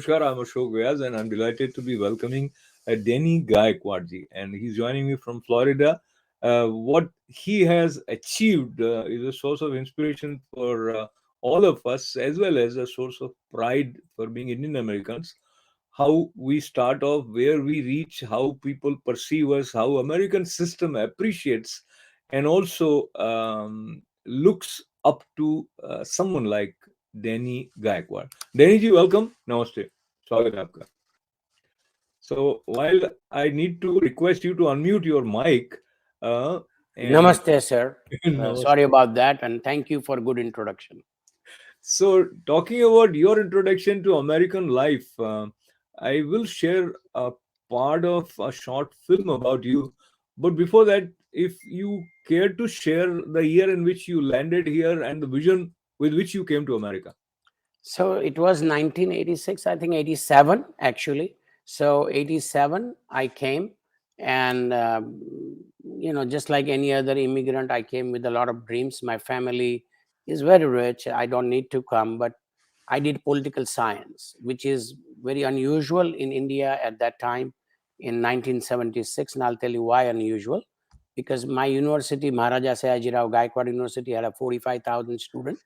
Namaskar, I'm Ashok Vyas, and I'm delighted to be welcoming Denny Gaekwad ji, and he's joining me from Florida. What he has achieved is a source of inspiration for all of us, as well as a source of pride for being Indian Americans. How we start off, where we reach, how people perceive us, how American system appreciates, and also looks up to someone like Denny Gaekwad. Denny ji, welcome. Namaste. स्वागत है आपका. So while I need to request you to unmute your mic, and Namaste, sir. Namaste. Sorry about that, and thank you for good introduction. So talking about your introduction to American life, I will share a part of a short film about you. But before that, if you care to share the year in which you landed here and the vision with which you came to America. So it was 1986, I think 87 actually. So 87, I came, and just like any other immigrant, I came with a lot of dreams. My family is very rich. I don't need to come, but I did political science, which is very unusual in India at that time in 1976. And I'll tell you why unusual. Because my university, Maharaja Sayajirao Gaekwad University, had a 45,000 students,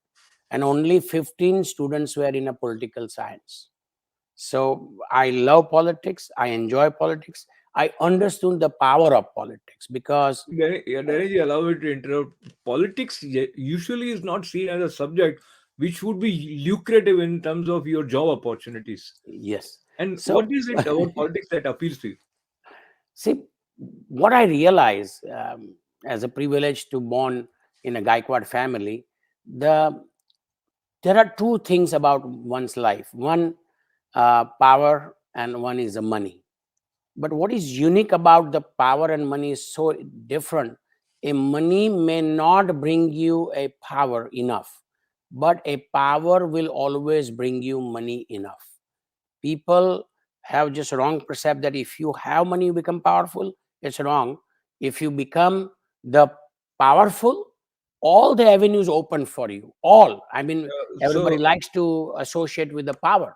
and only 15 students were in a political science. So I love politics. I enjoy politics. I understood the power of politics because Dhaneji, allow me to interrupt. Politics usually is not seen as a subject which would be lucrative in terms of your job opportunities. yes. And So what is it about politics that appeals to you? see, what I realized as a privilege to born in a Gaekwad family, there are two things about one's life. One, power, and one is the money. But what is unique about the power and money is so different. A money may not bring you a power enough, but a power will always bring you money enough. People have just wrong percept that if you have money, you become powerful. It's wrong. If you become the powerful, all the avenues open for you. All. I mean, everybody So, likes to associate with the power,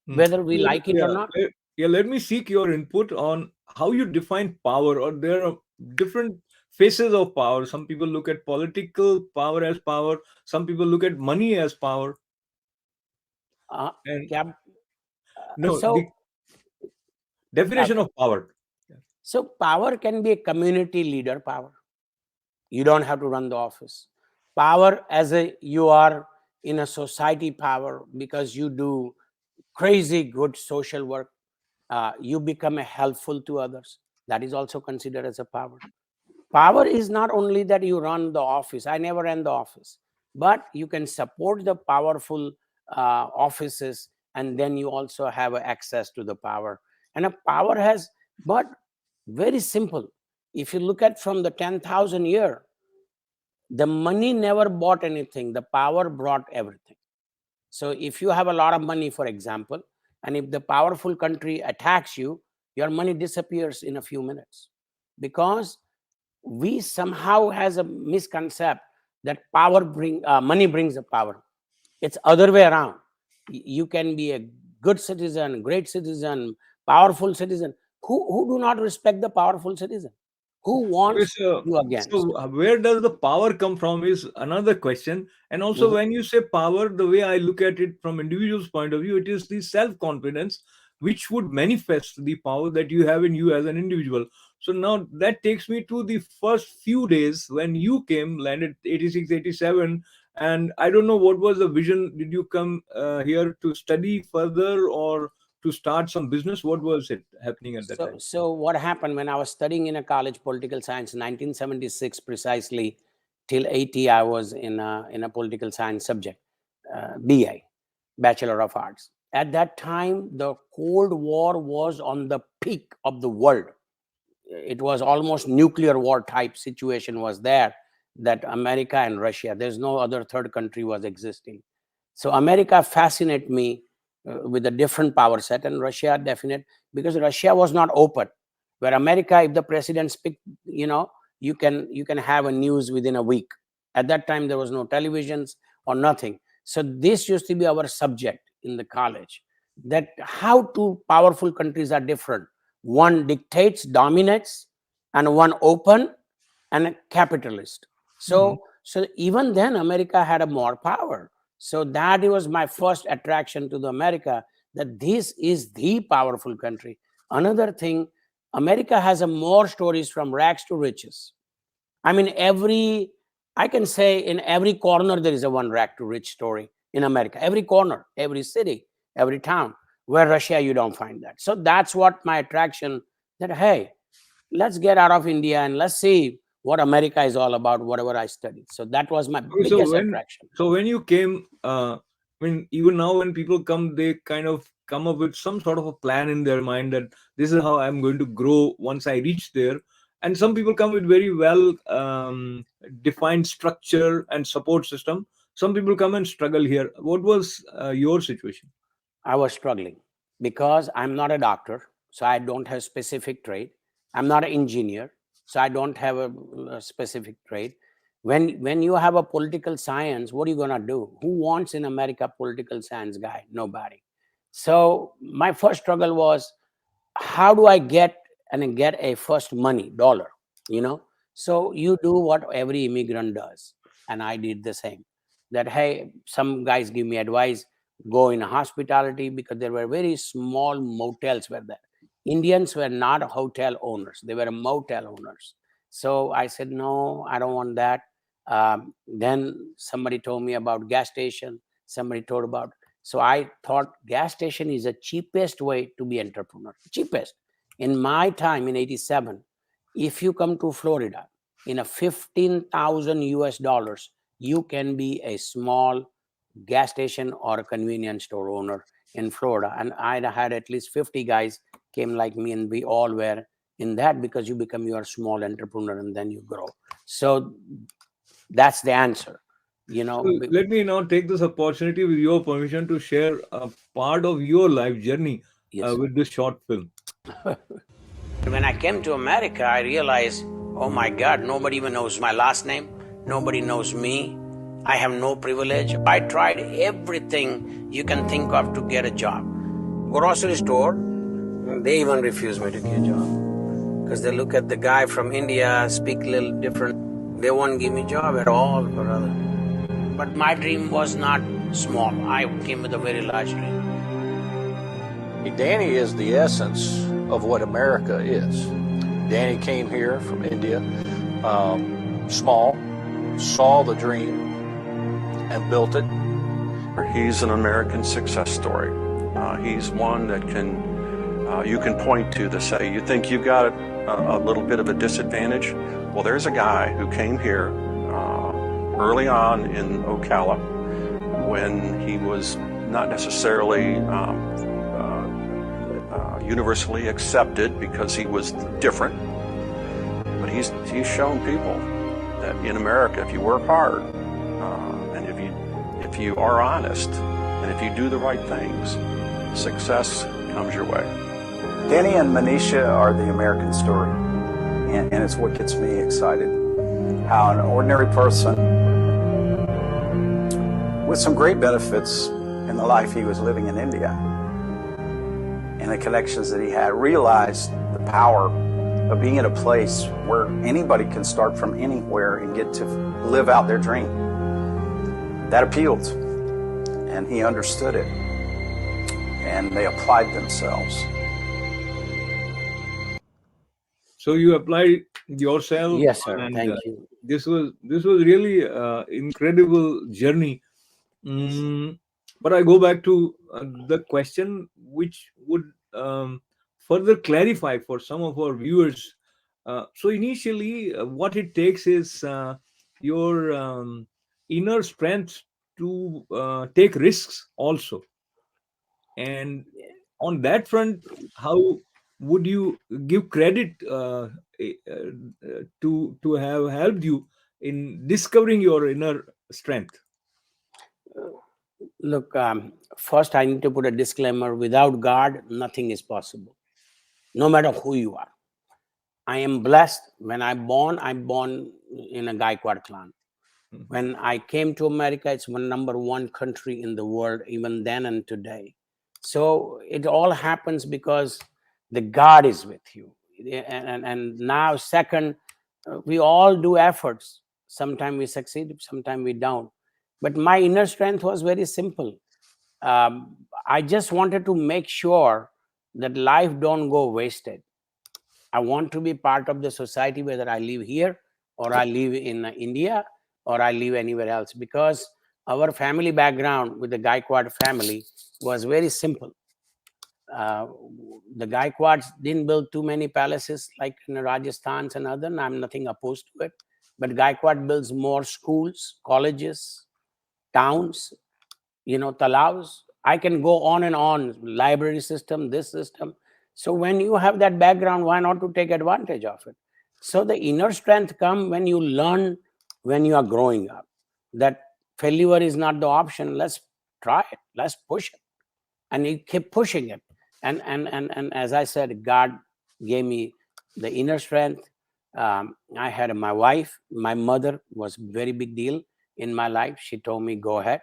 hmm, whether we like it or not. let me seek your input on how you define power, or there are different faces of power. Some people look at political power as power, some people look at money as power. Uh, And yeah. no, So, the definition of power. so power can be a community leader power. You don't have to run the office. Power as a you are in a society power because you do crazy good social work. You become a helpful to others. That is also considered as a power. Power is not only that you run the office. I never ran the office, but you can support the powerful offices, and then you also have access to the power. And a power has, but very simple. If you look at from the 10,000 year, the money never bought anything. The power brought everything. So if you have a lot of money, for example, and if the powerful country attacks you, your money disappears in a few minutes, because we somehow has a misconcept that money brings the power. It's other way around. You can be a good citizen, great citizen, powerful citizen, who do not respect the powerful citizen, who Okay, wants you against. where does the power come from is another question. And also, Mhm. when you say power, the way I look at it from individual's point of view, it is the self-confidence which would manifest the power that you have in you as an individual. So now that takes me to the first few days when you came, landed 86, 87, and I don't know what was the vision. Did you come here to study further or to start some business? What was it happening at that time? So what happened when I was studying in a college political science, 1976 precisely, till 80, I was in a political science subject, BA, Bachelor of Arts. At that time, the Cold War was on the peak of the world. It was almost nuclear war type situation was there, that America and Russia, there's no other third country was existing. So America fascinated me with a different power set, and Russia definite, because Russia was not open. Where America, if the president speak, you can have a news within a week. At that time, there was no televisions or nothing. So this used to be our subject in the college. that how two powerful countries are different. One dictates, dominates, and one open and a capitalist. Mhm. So even then, America had a more power. So that was my first attraction to the America, that this is the powerful country. Another thing, America has a more stories from rags to riches. I mean, I can say in every corner there is a one rag to rich story in America. Every corner, every city, every town. Where Russia, you don't find that. So that's what my attraction. That hey, let's get out of India and let's see what America is all about. Whatever I studied. So that was my Okay, so biggest attraction. when you came, I mean, even now when people come, they kind of come up with some sort of a plan in their mind that this is how I'm going to grow once I reach there. And some people come with very well defined structure and support system. Some people come and struggle here. What was your situation? I was struggling because I'm not a doctor, so I don't have specific trade. I'm not an engineer, so I don't have a specific trade. When you have a political science, what are you gonna do? Who wants in America political science guy? Nobody. So my first struggle was, how do I get a first money dollar, you know? So you do what every immigrant does, and I did the same. That hey, some guys give me advice, go in hospitality, because there were very small motels were there. Indians were not hotel owners, they were motel owners. So I said no, I don't want that. Then somebody told me about gas station, somebody told about. So I thought gas station is the cheapest way to be entrepreneur. Cheapest. In my time in 87, if you come to Florida in a 15,000 US dollars, you can be a small gas station or a convenience store owner in Florida. And I had at least 50 guys came like me, and we all were in that, because you become your small entrepreneur and then you grow. So that's the answer. You So know, let me now take this opportunity with your permission to share a part of your life journey yes. with this short film. When I came to America, I realized, oh my God, nobody even knows my last name. Nobody knows me. I have no privilege. I tried everything you can think of to get a job. Grocery store, they even refuse me to get a job, because they look at the guy from India, speak a little different. They won't give me a job at all, brother. But my dream was not small. I came with a very large dream. Danny is the essence of what America is. Danny came here from India, small, saw the dream, and built it. He's an American success story. He's one that you can point to say, you think you got a little bit of a disadvantage? Well, there's a guy who came here early on in Ocala when he was not necessarily universally accepted because he was different. But he's shown people that in America, if you work hard, and if you are honest, and if you do the right things, success comes your way. Danny and Manisha are the American story, and it's what gets me excited. How an ordinary person with some great benefits in the life he was living in India and the connections that he had realized the power of being in a place where anybody can start from anywhere and get to live out their dream. That appealed, and he understood it, and they applied themselves. So you applied yourself, Yes, sir. and Thank you. this was really incredible journey. Mm, but I go back to the question, which would further clarify for some of our viewers. So initially, what it takes is your inner strength to take risks also. And on that front, how would you give credit to have helped you in discovering your inner strength? Look, first I need to put a disclaimer. Without God, nothing is possible, no matter who you are. I am blessed. When I'm born in a Gaekwad clan. When I came to America, it's number one country in the world, even then and today. So it all happens because the God is with you. And now, second, we all do efforts. Sometimes we succeed, sometimes we don't. But my inner strength was very simple. I just wanted to make sure that life don't go wasted. I want to be part of the society, whether I live here or I live in India or I live anywhere else, because our family background with the Gaekwad family was very simple. Uh, the Gaekwads didn't build too many palaces like in Rajasthan and other, and I'm nothing opposed to it. But Gaekwad builds more schools, colleges, towns, talabs. I can go on and on, library system, this system. So when you have that background, why not to take advantage of it? So the inner strength come when you learn, when you are growing up, that failure is not the option. Let's try it. Let's push it. And you keep pushing it. And as I said, God gave me the inner strength. I had my wife. My mother was very big deal in my life. She told me, go ahead.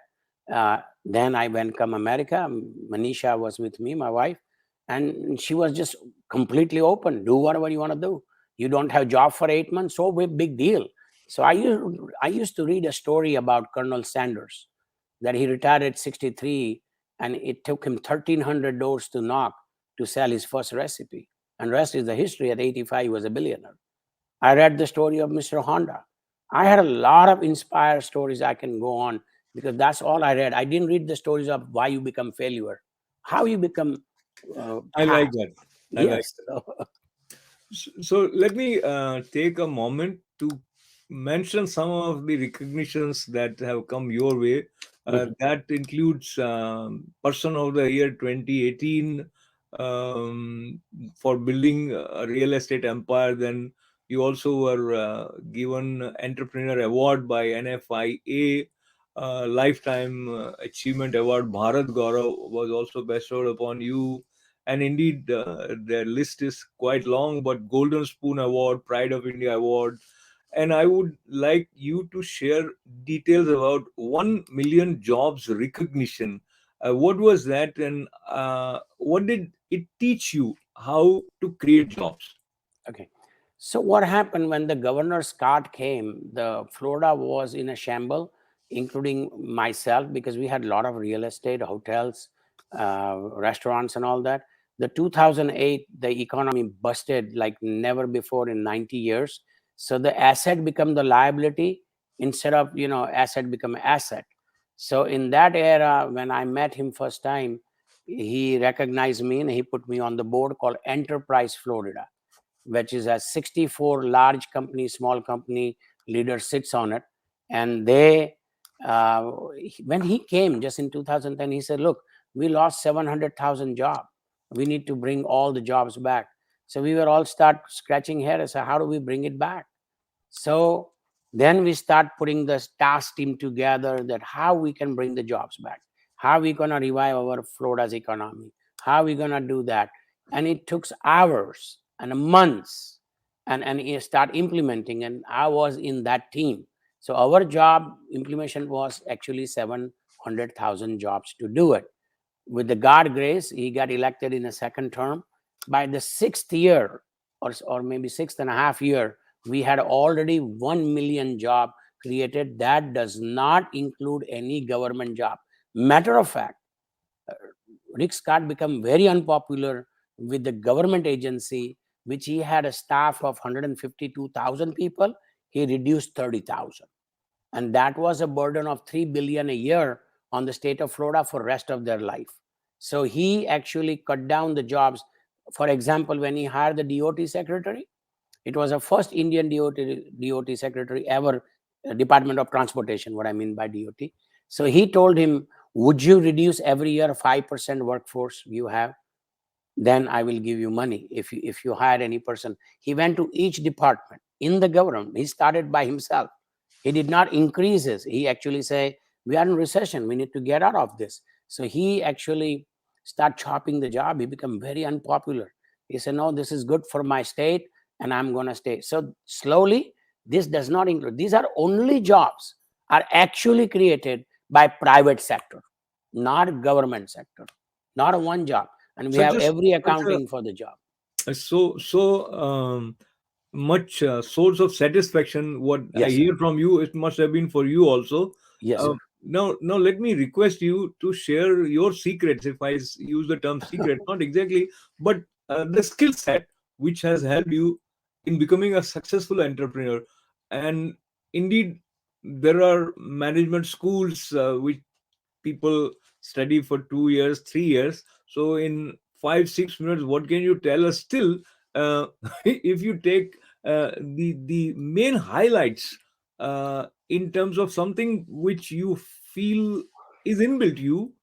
Then I went come America. Manisha was with me, my wife, and she was just completely open. Do whatever you want to do. You don't have job for 8 months, so big deal. So I used to read a story about Colonel Sanders, that he retired at 63, and it took him 1,300 doors to knock to sell his first recipe. And rest is the history. At 85, he was a billionaire. I read the story of Mr. Honda. I had a lot of inspired stories I can go on, because that's all I read. I didn't read the stories of why you become failure, how you become I like past. that. I like Yes. that. So let me take a moment to mention some of the recognitions that have come your way. Mhm. That includes Person of the Year 2018 um, for building a real estate empire. Then you also were given Entrepreneur Award by NFIA. Lifetime Achievement Award Bharat Gaurav was also bestowed upon you. And indeed, their list is quite long, but Golden Spoon Award, Pride of India Award. And I would like you to share details about 1 million jobs recognition. What was that, and what did it teach you how to create jobs? Okay. So what happened when the governor's card came? The Florida was in a shamble, including myself, because we had a lot of real estate, hotels, restaurants, and all that. The 2008, the economy busted like never before in 90 years. So the asset become the liability instead of asset become asset. So in that era, when I met him first time, he recognized me and he put me on the board called Enterprise Florida, which is a 64 large company, small company leader sits on it. And they, when he came just in 2010, he said, look, we lost 700,000 jobs. We need to bring all the jobs back. So we were all start scratching head and say, how do we bring it back? So then we start putting the task team together, that how we can bring the jobs back, how we going to revive our Florida's economy, how we going to do that. And it took hours and months, and you start implementing, and I was in that team. So our job implementation was actually 700,000 jobs to do it. With the God grace, he got elected in a second term. By the sixth year, or maybe 6.5 years, we had already 1 million job created. That does not include any government job. Matter of fact, Rick Scott became very unpopular with the government agency, which he had a staff of 152,000 people. He reduced 30,000, and that was a burden of 3 billion a year on the state of Florida for rest of their life. So he actually cut down the jobs. For example, when he hired the DOT secretary, it was the first Indian DOT secretary ever, Department of Transportation, what I mean by DOT. So he told him, would you reduce every year 5% workforce you have? Then I will give you money if you hire any person. He went to each department in the government. He started by himself. He did not increase his. He actually say, we are in recession. We need to get out of this. So he actually start chopping the job. He become very unpopular. He said, no, this is good for my state and I'm going to stay. So slowly, this does not include. These are only jobs are actually created by private sector, not government sector. not a one job. And we Such have a every such accounting for the job. so much source of satisfaction. What I Yes, sir. hear from you, it must have been for you also. Yes, sir. Now let me request you to share your secrets. If I use the term secret, not exactly, but the skill set which has helped you in becoming a successful entrepreneur. And indeed, there are management schools which people study for 2 years, 3 years. So in 5, 6 minutes, what can you tell us still? If you take the main highlights in terms of something which you feel is inbuilt you,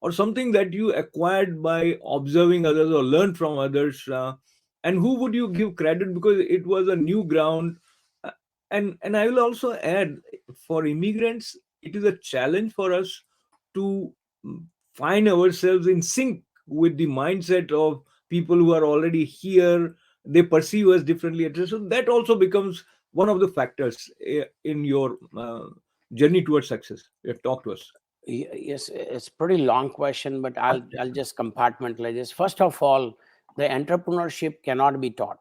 or something that you acquired by observing others or learned from others, and who would you give credit because it was a new ground? Uh, and I will also add, for immigrants, it is a challenge for us to find ourselves in sync with the mindset of people who are already here. They perceive us differently, etc. So that also becomes one of the factors in your journey towards success. Talk to us. Yes, it's pretty long question, but I'll just compartmentalize this. First of all, the entrepreneurship cannot be taught.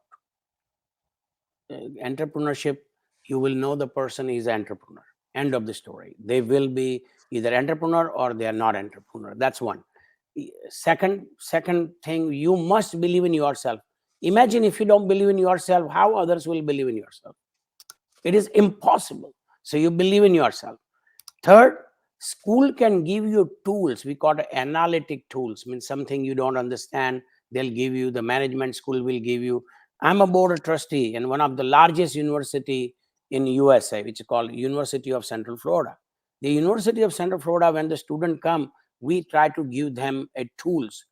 Entrepreneurship, you will know the person is an entrepreneur. End of the story. They will be either entrepreneur or they are not entrepreneur. That's one. Second thing, you must believe in yourself. Imagine if you don't believe in yourself, how others will believe in yourself? It is impossible. So you believe in yourself. Third, school can give you tools. We call it analytic tools. Means something you don't understand, they'll give you. The management school will give you. I'm a board trustee in one of the largest university in USA, which is called University of Central Florida. The University of Central Florida, when the student come, we try to give them a tools,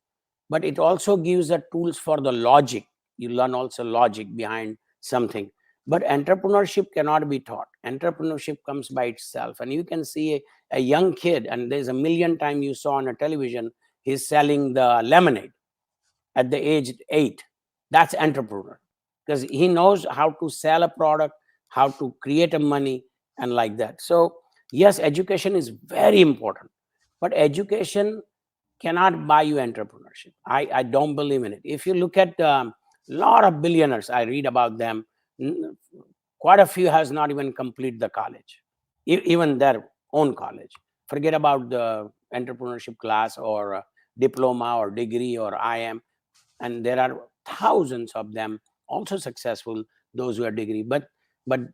but it also gives the tools for the logic. You learn also logic behind something. But entrepreneurship cannot be taught. Entrepreneurship comes by itself. And you can see a young kid, and there's a million times you saw on a television, he's selling the lemonade at the age 8. That's entrepreneur, because he knows how to sell a product, how to create a money, and like that. So yes, education is very important, but education cannot buy you entrepreneurship. I don't believe in it. If you look at a lot of billionaires, I read about them, quite a few has not even complete the college, even their own college. Forget about the entrepreneurship class or diploma or degree or IM. And there are thousands of them also successful, those who are degree, but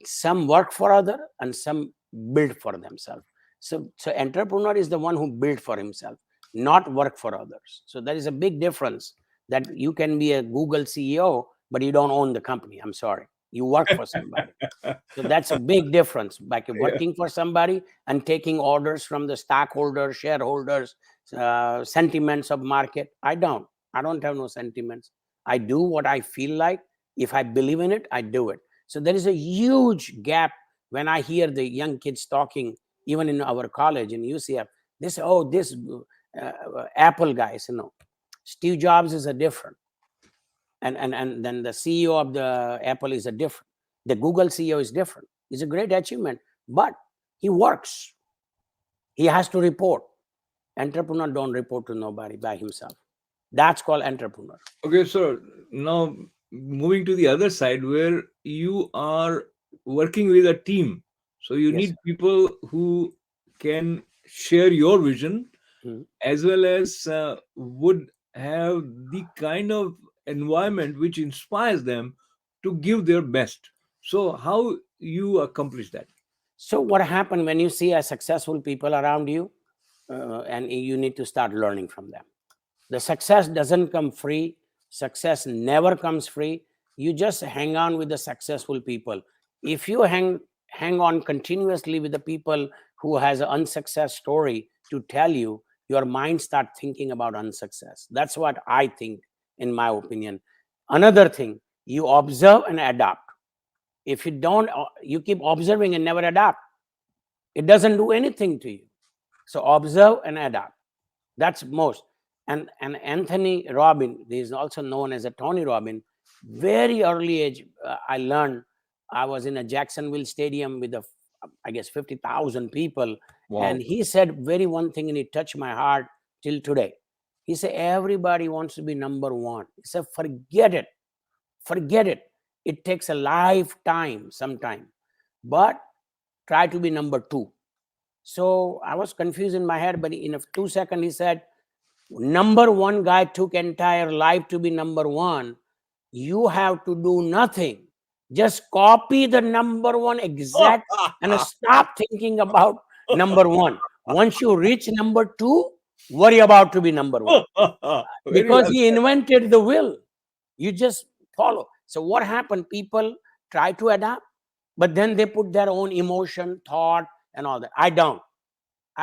some work for other and some build for themselves. So entrepreneur is the one who build for himself, not work for others. So there is a big difference, that you can be a Google CEO but you don't own the company. I'm sorry, you work for somebody. So that's a big difference, like working for somebody and taking orders from the stockholders, shareholders, sentiments of market. I don't have no sentiments. I do what I feel like. If I believe in it, I do it. So there is a huge gap when I hear the young kids talking, even in our college in UCF. This Apple guys, Steve Jobs is a different, and then the CEO of the Apple is a different. The Google CEO is different. It's a great achievement, but he works. He has to report. Entrepreneur don't report to nobody by himself. That's called entrepreneur. Okay, so now moving to the other side where you are working with a team. So you Yes, need sir. people who can share your vision, Mhm. as well as would have the kind of environment which inspires them to give their best. So how you accomplish that? So what happened when you see a successful people around you, and you need to start learning from them. The success doesn't come free. Success never comes free. You just hang on with the successful people. If you hang on continuously with the people who has an unsuccess story to tell you, your mind start thinking about unsuccess. That's what I think, in my opinion. Another thing, you observe and adapt. If you don't, you keep observing and never adapt, it doesn't do anything to you. So observe and adapt. That's most. And Anthony Robbins, he is also known as a Tony Robbins. Very early age, I learned. I was in a Jacksonville stadium with I guess 50,000 people, Wow. and he said very one thing, and it touched my heart till today. He said, everybody wants to be number one. He said, forget it. Forget it. It takes a lifetime sometime, but try to be number two. So I was confused in my head, but in a 2 seconds, he said, number one guy took entire life to be number one. You have to do nothing. Just copy the number one exact and stop thinking about number one. Once you reach number two, worry about to be number one. Very Because well he said. invented the will. You just follow. So what happened? People try to adapt, but then they put their own emotion, thought, and all that. I don't.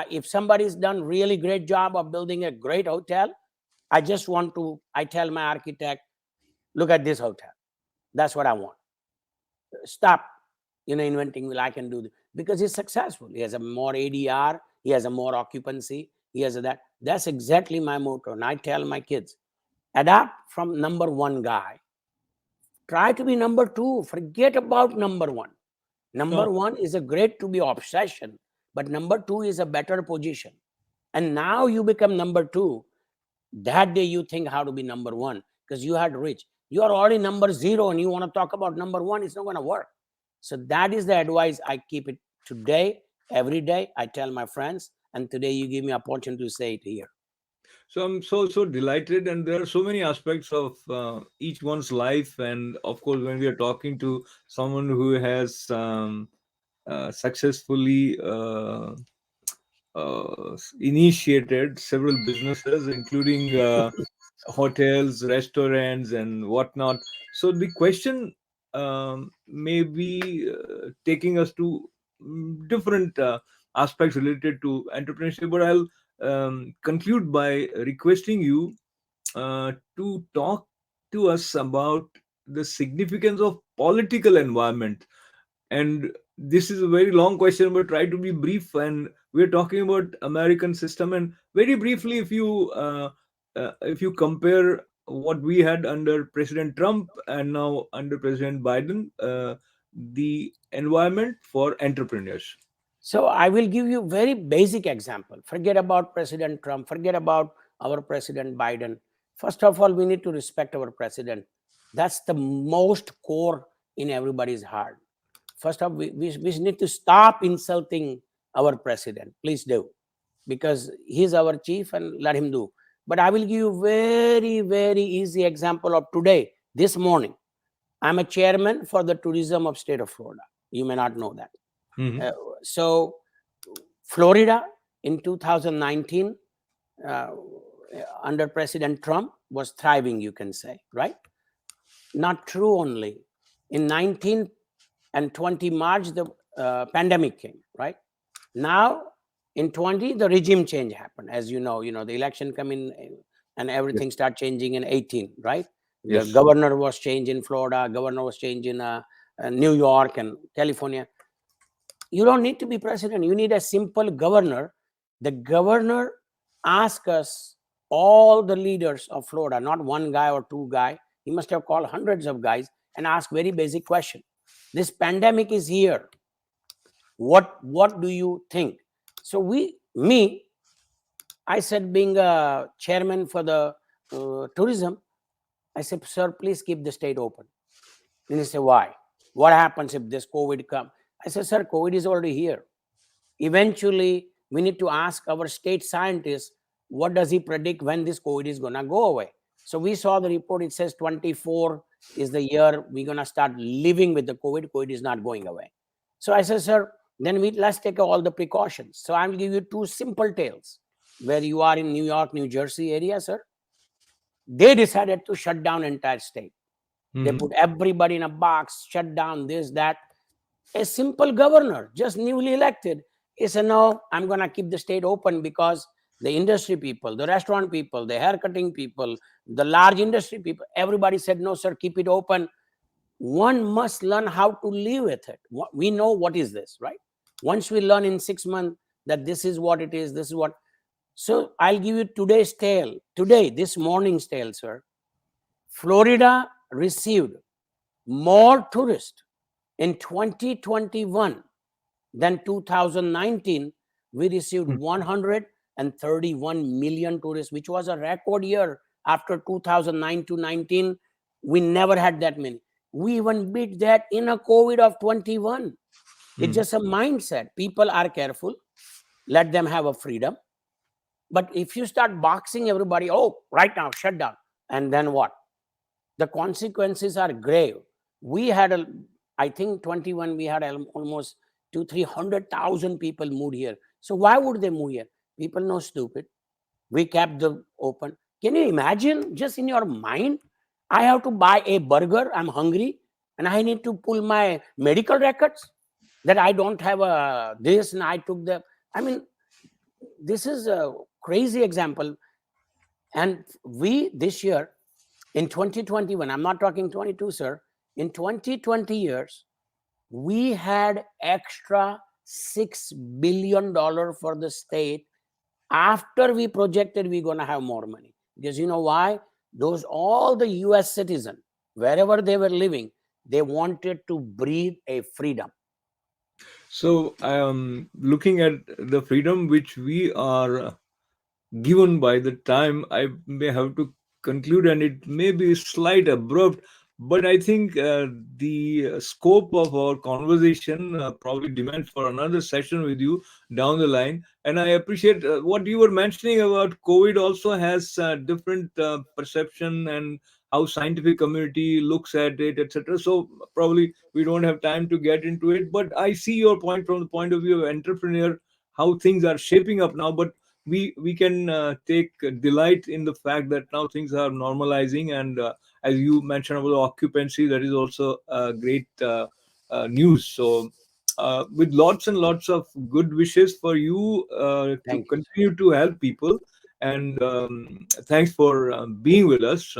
If somebody's done really great job of building a great hotel, I tell my architect, look at this hotel. That's what I want. Stop, inventing, well, I can do this. Because he's successful. He has a more ADR. He has a more occupancy. He has that. That's exactly my motto. And I tell my kids, adapt from number one guy. Try to be number two. Forget about number one. Number one is a great to be obsession, but number two is a better position. And now you become number two. That day you think how to be number one because you had reached. You are already number zero and you want to talk about number one. It's not going to work. So that is the advice I keep it today, every day. I tell my friends, and today you give me opportunity to say it here. So I'm so delighted, and there are so many aspects of each one's life. And of course, when we are talking to someone who has successfully initiated several businesses, including hotels, restaurants, and whatnot. So the question may be taking us to different aspects related to entrepreneurship, but I'll conclude by requesting you to talk to us about the significance of political environment. And this is a very long question, but try to be brief. And we're talking about American system. And very briefly, if you compare what we had under President Trump and now under President Biden, the environment for entrepreneurs. So I will give you very basic example. Forget about President Trump. Forget about our President Biden. First of all, we need to respect our president. That's the most core in everybody's heart. First of all, we need to stop insulting our president. Please do. Because he's our chief and let him do. But I will give you very, very easy example of today, this morning. I'm a chairman for the tourism of state of Florida. You may not know that. Mhm. So Florida in 2019 under President Trump was thriving, you can say, right? Not true only. In 19 and 20 March, the pandemic came, right? Now in 20, the regime change happened. As you know, the election come in and everything start changing in 18, right? The Yes. governor was changed in Florida, governor was changed in New York and California. You don't need to be president. You need a simple governor. The governor asked us, all the leaders of Florida, not one guy or two guy. He must have called hundreds of guys and asked very basic question. This pandemic is here. What do you think? So I said, being a chairman for the tourism, I said, sir, please keep the state open. And he said, why? What happens if this COVID comes? I said, sir, COVID is already here. Eventually, we need to ask our state scientists, what does he predict when this COVID is going to go away? So we saw the report. It says 24 is the year we're going to start living with the COVID. COVID is not going away. So I said, sir, then let's take all the precautions. So I will give you two simple tales. Where you are in New York, New Jersey area, sir, they decided to shut down entire state. They put everybody in a box, shut down this, that. A simple governor, just newly elected, he said, no, I'm going to keep the state open because the industry people, the restaurant people, the haircutting people, the large industry people, everybody said, no, sir, keep it open. One must learn how to live with it. We know what is this, right? Once we learn in 6 months that this is what it is, this is what. So I'll give you today's tale. Today, this morning's tale, sir. Florida received more tourists in 2021 than 2019. We received 31 million tourists, which was a record year after 2009 to 19. We never had that many. We even beat that in a COVID of 21. It's just a mindset. People are careful. Let them have a freedom. But if you start boxing everybody, oh, right now, shut down. And then what? The consequences are grave. We had, I think 21, we had almost 300,000 people moved here. So why would they move here? People know stupid. We kept them open. Can you imagine, just in your mind, I have to buy a burger, I'm hungry, and I need to pull my medical records that I don't have this and I took the, I mean, this is a crazy example. And we, this year, in 2021, I'm not talking 22, sir, in 2020 years, we had extra $6 billion for the state after we projected we're going to have more money. Because you know why? Those, all the US citizens, wherever they were living, they wanted to breathe a freedom. So, looking at the freedom which we are given by the time, I may have to conclude, and it may be slight abrupt, but I think the scope of our conversation probably demands for another session with you down the line. And I appreciate what you were mentioning about COVID also has different perception, and how scientific community looks at it, etc. So probably we don't have time to get into it, but I see your point from the point of view of entrepreneur, how things are shaping up now. But we can take delight in the fact that now things are normalizing, and as you mentioned about the occupancy, that is also great news. So with lots and lots of good wishes for you to Thank you. continue to help people, and thanks for being with us.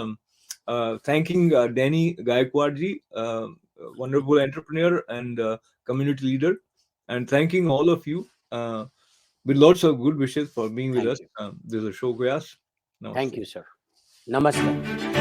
Thanking Danny Gaekwadji, wonderful entrepreneur and community leader, and thanking all of you with lots of good wishes for being with Thank us. you. This is Ashok Vyas. Thank Namaste. you, sir. Namaste.